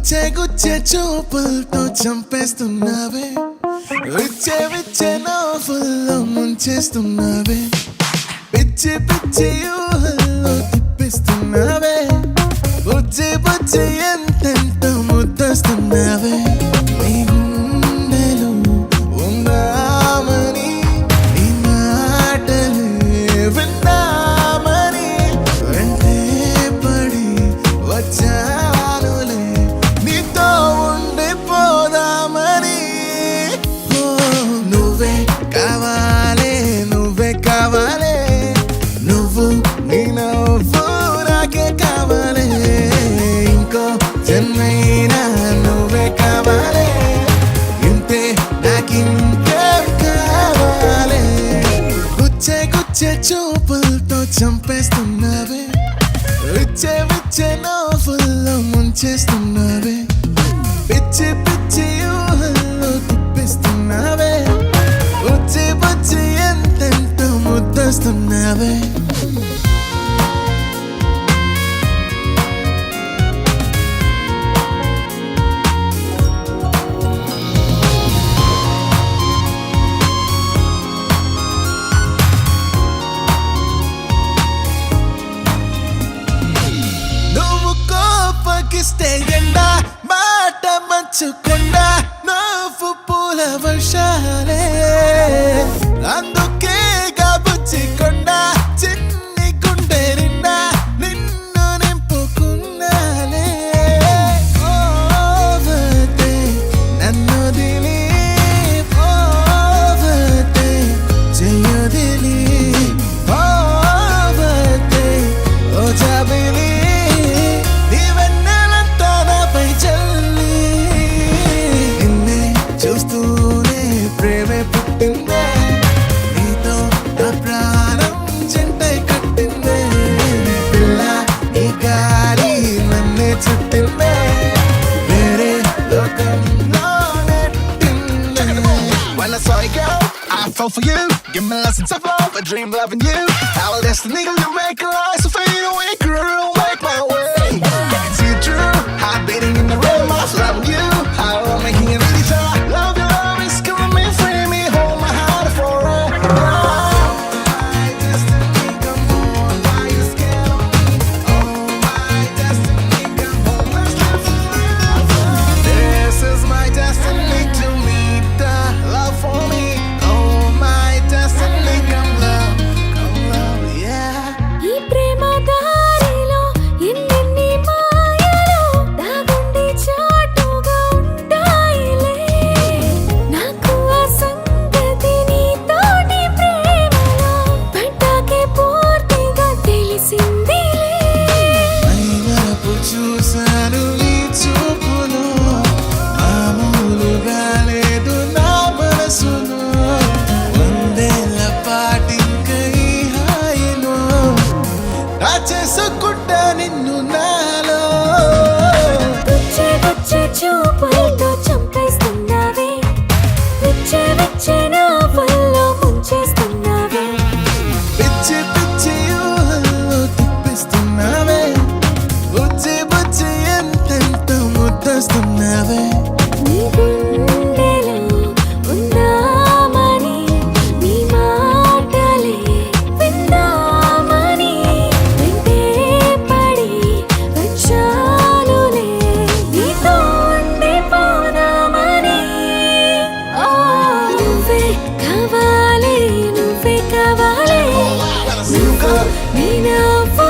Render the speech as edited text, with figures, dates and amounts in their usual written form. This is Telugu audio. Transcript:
గుచ్చే గుచ్చే చూపులతో చంపేస్తున్నావే విచ్చే విచ్చే నవ్వుల్లో ముంచేస్తున్నావే పిచ్చి పిచ్చి ఊహల్లో తిప్పిస్తున్నావే బుజ్జి బుజ్జి ఎంతెంతో ముద్దస్తున్నావే నీ గుండెలో ఉందామని నీ మాటలే విందామని వెంటే పడి వచ్చానులే నీతో ఉండిపోదామని నువ్వే కావాలే నువ్వే కావాలే నువ్వు నీ నవ్వు నాకే కావాలే ఇంకో జన్మైనా నువ్వే కావాలే ఇంతే నాకింకేం కావాలే గుచ్చే గుచ్చే చూపులతో చంపేస్తున్నావే విచ్చే విచ్చే నవ్వుల్లో ముంచేస్తున్నావే పిచ్చి పిచ్చి ఊహల్లో తిప్పిస్తున్నావే బుజ్జి బుజ్జి ఎంతెంతో ముద్దస్తున్నావే నువ్వు కోపగిస్తే ఎండ మాట మంచుకొండ నువ్వు పూల వర్షాలే అందుకే బుజ్జికొండ చిన్ని గుండె నిండా నిన్ను నింపుకున్నాలే ఓవతే నన్ను దిలి ఓవతే చెయ్యదిలి ఓవతే ఓ జాబిలి నీవెన్నెలంతా నాపై చల్లి నిన్నే చూస్తూనే ప్రేమే పుట్టిందే నీతో నా ప్రాణం జంటై కట్టిందే పిల్ల ఈ గాలి నన్నే చుట్టిందే వేరే లోకంలో నెట్టిందే When I saw you girl, I fell for you. Give me lessons of love, a dream loving you. Our destiny, you make a life so fade away, girl, make my way. Can see it true, heart beating in the rhythm of loving you. How I'm making it really sure. Love your love is killing me, free me, hold my heart forever. My destiny, come on, why you scared of me? Oh, my destiny, come on, let's live forever. This is my destiny to meet the love for me. Oh, my destiny, come love, yeah. ఈ ప్రేమ దారిలో ఎన్నెన్ని మాయలు దాగుండి చాటుగా ఉంటాయిలే నాకు ఆ సంగతి నీతోటి ప్రేమలో పడ్డాకే పూర్తిగా తెలిసిందిలే మైమరపు చూశాను నీ చూపులో మామూలుగా లేదు నా మనసులో వందేళ్ల పాటింక ఈ హాయిలో నా చేసుకుంటా నిన్ను నాలో గుచ్చే గుచ్చే చూపులతో చంపేస్తున్నావే విచ్చే విచ్చే నవ్వుల్లో ముంచేస్తున్నావే పిచ్చి పిచ్చి ఊహల్లో తిప్పిస్తున్నావే బుజ్జి బుజ్జి ఎంతెంతో ముద్దస్తున్నావే నీ గుండెలో ఉందామని నీ మాటలే విందామని వెంటే పడి వచ్చానులే నీతో ఉండిపోదామని ఓ నువ్వే కావాలే నువ్వే కావాలే నువ్వు నీ నవ్వు